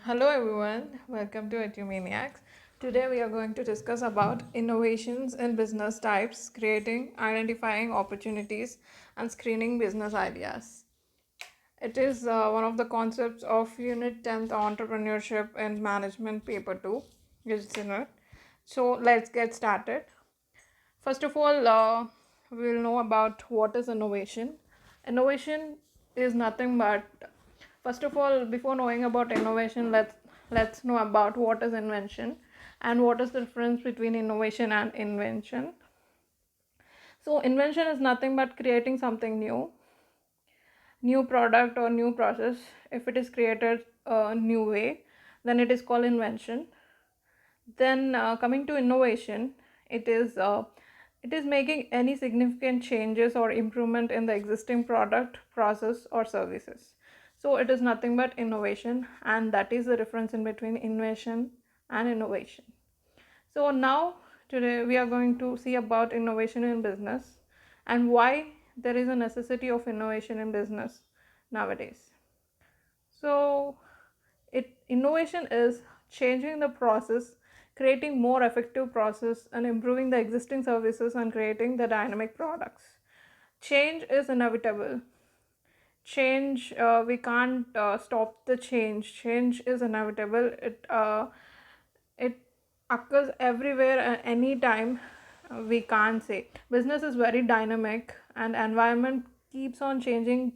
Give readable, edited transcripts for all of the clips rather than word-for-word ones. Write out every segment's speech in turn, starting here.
Hello everyone, welcome to Etumaniacs. Today we are going to discuss about innovations in business types, creating, identifying opportunities, and screening business ideas. It is one of the concepts of Unit 10th Entrepreneurship and Management Paper 2, which is in it. So let's get started. First of all, we'll know about what is innovation. Innovation is nothing but, first of all, before knowing about innovation, let's know about what is invention and what is the difference between innovation and invention. So invention is nothing but creating something new product or new process. If it is created a new way, then it is called invention. Then coming to innovation, it is making any significant changes or improvement in the existing product, process, or services. So it is nothing but innovation, and that is the difference in between invention and innovation. So now today we are going to see about innovation in business and why there is a necessity of innovation in business nowadays. So innovation is changing the process, creating more effective process, and improving the existing services and creating the dynamic products. Change is inevitable. Change, we can't stop the change. Change is inevitable. It occurs everywhere at any time. We can't say business is very dynamic and environment keeps on changing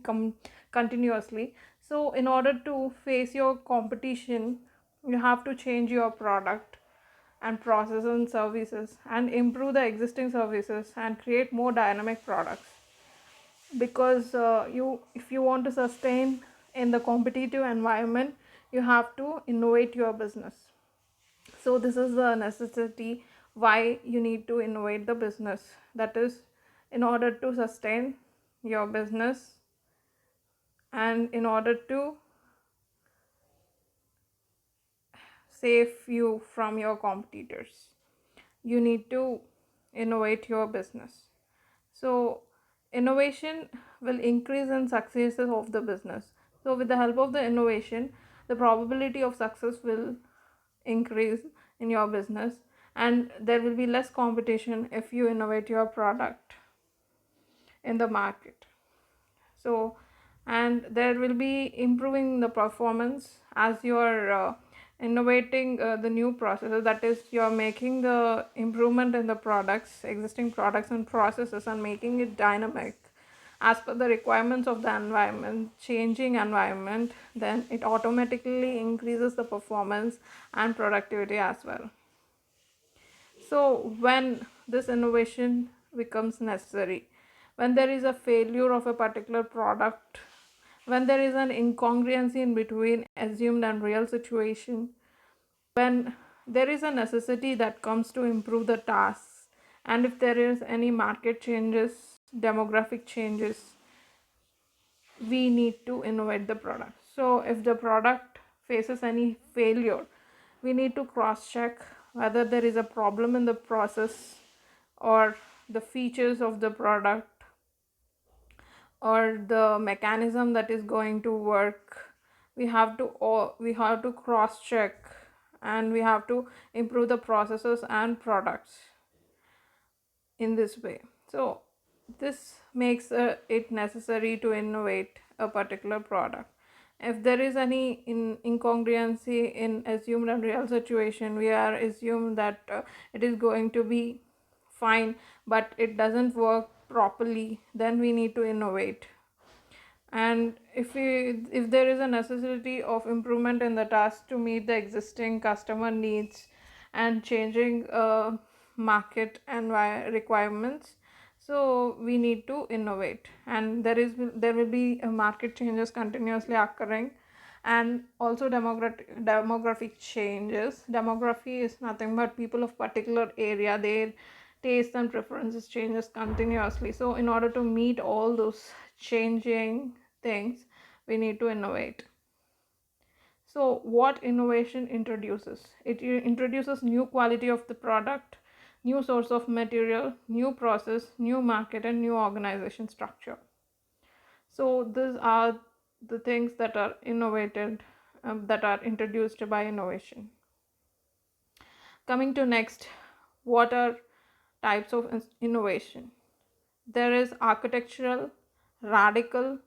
continuously. So in order to face your competition, you have to change your product and process and services and improve the existing services and create more dynamic products, because you if you want to sustain in the competitive environment, you have to innovate your business. So this is the necessity why you need to innovate the business, that is in order to sustain your business and in order to save you from your competitors, you need to innovate your business. So innovation will increase in successes of the business. So with the help of the innovation, the probability of success will increase in your business, and there will be less competition if you innovate your product in the market. So and there will be improving the performance as you are innovating the new processes, that is you are making the improvement in the products, existing products and processes, and making it dynamic as per the requirements of the environment, changing environment. Then it automatically increases the performance and productivity as well. So when this innovation becomes necessary, when there is a failure of a particular product, when there is an incongruency in between assumed and real situation, when there is a necessity that comes to improve the tasks, and if there is any market changes, demographic changes, we need to innovate the product. So if the product faces any failure, we need to cross check whether there is a problem in the process or the features of the product or the mechanism that is going to work. We have to cross check, and we have to improve the processes and products in this way. So this makes it necessary to innovate a particular product. If there is any incongruency in assumed and real situation, we are assumed that it is going to be fine, but it doesn't work properly, then we need to innovate. And if there is a necessity of improvement in the task to meet the existing customer needs and changing market and requirements, so we need to innovate. And there will be market changes continuously occurring, and also demographic changes. Demography is nothing but people of particular area, their tastes and preferences changes continuously. So in order to meet all those changing things, we need to innovate. So what innovation introduces? It introduces new quality of the product, new source of material, new process, new market, and new organization structure. So these are the things that are innovated that are introduced by innovation. Coming to next, what are types of innovation? There is architectural, radical,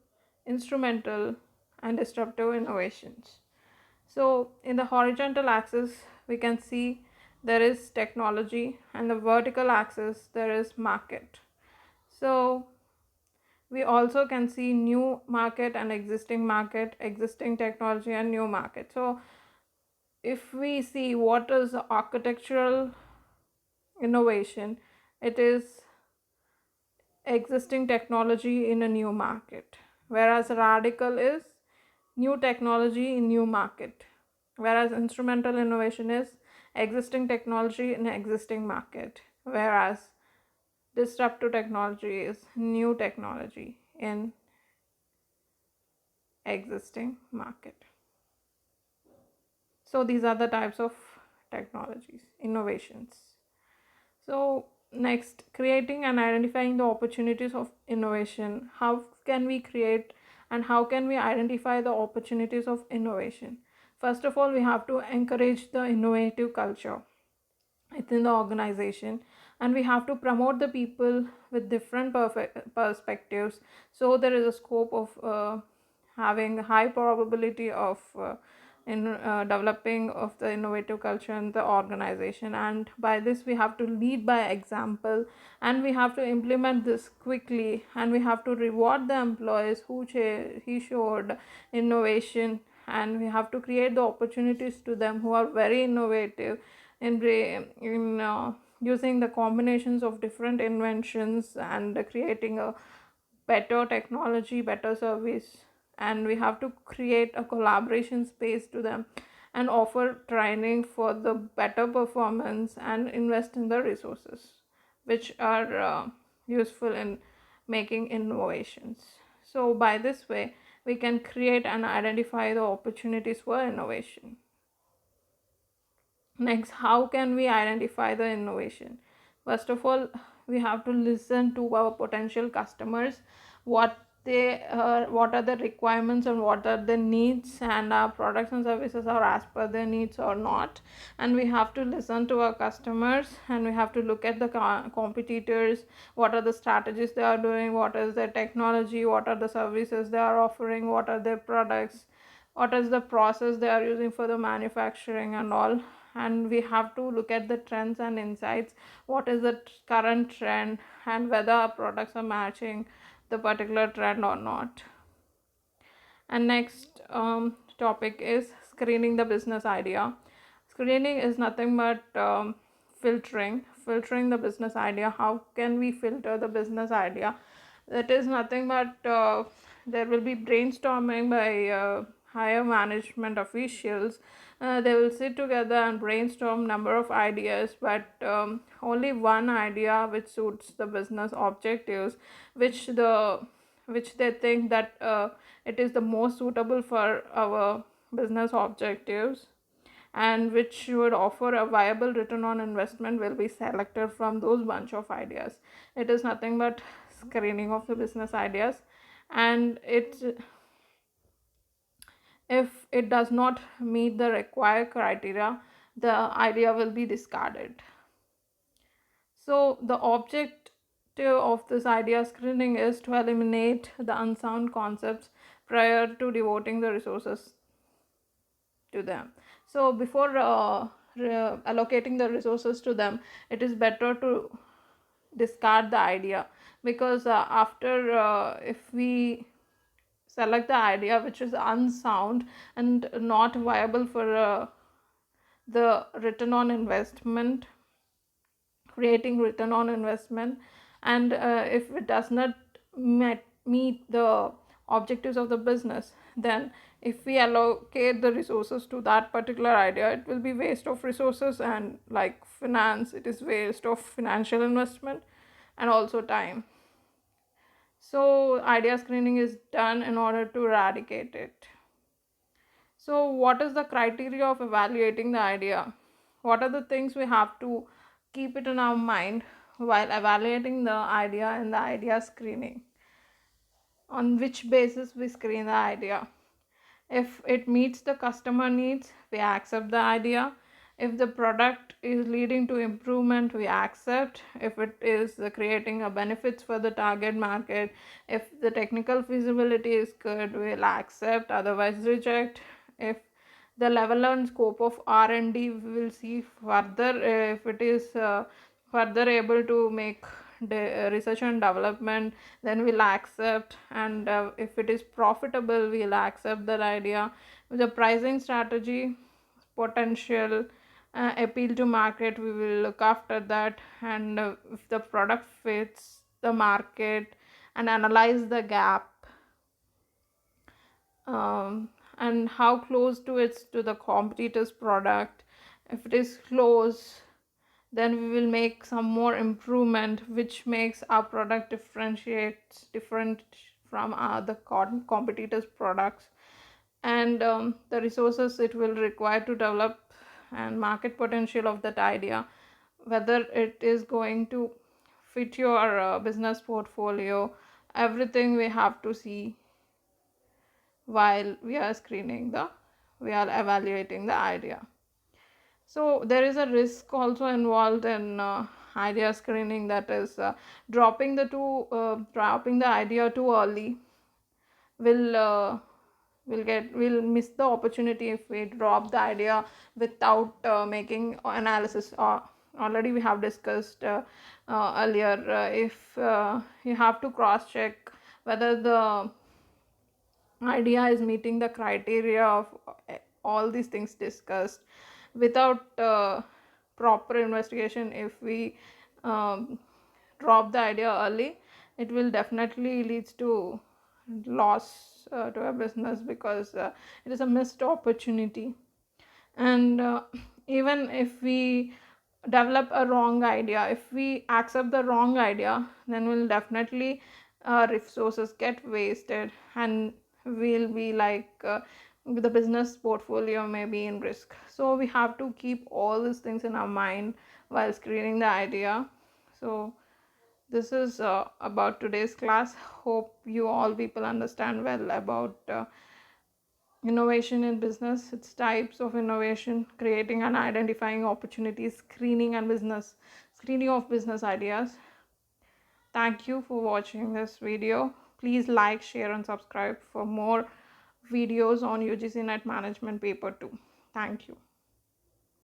instrumental, and disruptive innovations. So, in the horizontal axis, we can see there is technology, and the vertical axis, there is market. So, we also can see new market and existing technology, and new market. So, if we see what is architectural innovation, it is existing technology in a new market, whereas radical is new technology in new market, whereas instrumental innovation is existing technology in existing market, whereas disruptive technology is new technology in existing market. So these are the types of technologies, innovations. So next, creating and identifying the opportunities of innovation. How can we create and how can we identify the opportunities of innovation? First of all, we have to encourage the innovative culture within the organization, and we have to promote the people with different perspectives, so there is a scope of having high probability of in developing of the innovative culture in the organization. And by this, we have to lead by example, and we have to implement this quickly, and we have to reward the employees who he showed innovation, and we have to create the opportunities to them who are very innovative in using the combinations of different inventions and creating a better technology, better service. And we have to create a collaboration space to them and offer training for the better performance and invest in the resources which are useful in making innovations. So by this way, we can create and identify the opportunities for innovation. Next, how can we identify the innovation? First of all, we have to listen to our potential customers, what what are the requirements and what are the needs, and our products and services are as per their needs or not. And we have to listen to our customers, and we have to look at the competitors, what are the strategies they are doing, what is their technology, what are the services they are offering, what are their products, what is the process they are using for the manufacturing and all. And we have to look at the trends and insights, what is the current trend, and whether our products are matching the particular trend or not. And next topic is screening the business idea. Screening is nothing but filtering the business idea. How can we filter the business idea? That is nothing but there will be brainstorming by higher management officials. They will sit together and brainstorm number of ideas, but only one idea which suits the business objectives, which they think that it is the most suitable for our business objectives, and which would offer a viable return on investment, will be selected from those bunch of ideas. It is nothing but screening of the business ideas, and if it does not meet the required criteria, the idea will be discarded. So the objective of this idea screening is to eliminate the unsound concepts prior to devoting the resources to them. So before allocating the resources to them, it is better to discard the idea, because after if we select the idea which is unsound and not viable for the return on investment, creating return on investment, and if it does not meet the objectives of the business, then if we allocate the resources to that particular idea, it will be waste of resources, and like finance, it is waste of financial investment and also time. So idea screening is done in order to eradicate it. So what is the criteria of evaluating the idea? What are the things we have to keep it in our mind while evaluating the idea in the idea screening? On which basis we screen the idea? If it meets the customer needs, we accept the idea. If the product is leading to improvement, we accept. If it is creating a benefits for the target market, if the technical feasibility is good, we'll accept, otherwise reject. If the level and scope of R&D, we will see further if it is further able to make research and development, then we'll accept. And if it is profitable, we'll accept that idea. The pricing strategy, potential appeal to market, we will look after that. And if the product fits the market, and analyze the gap, um, and how close to it's to the competitor's product. If it is close, then we will make some more improvement which makes our product differentiates different from other competitors products. And the resources it will require to develop and market potential of that idea, whether it is going to fit your business portfolio, everything we have to see while we are evaluating the idea. So there is a risk also involved in idea screening, that is dropping the idea too early will will miss the opportunity if we drop the idea without making analysis. Already we have discussed earlier, if you have to cross check whether the idea is meeting the criteria of all these things discussed. Without proper investigation, if we um, drop the idea early, it will definitely leads to loss to a business, because it is a missed opportunity. And even if we develop a wrong idea, if we accept the wrong idea, then we'll definitely resources get wasted, and we'll be like the business portfolio may be in risk. So we have to keep all these things in our mind while screening the idea. So this is about today's class. Hope you all people understand well about innovation in business, its types of innovation, creating and identifying opportunities, screening of business ideas. Thank you for watching this video. Please like, share and subscribe for more videos on UGC Net Management Paper 2. Thank you.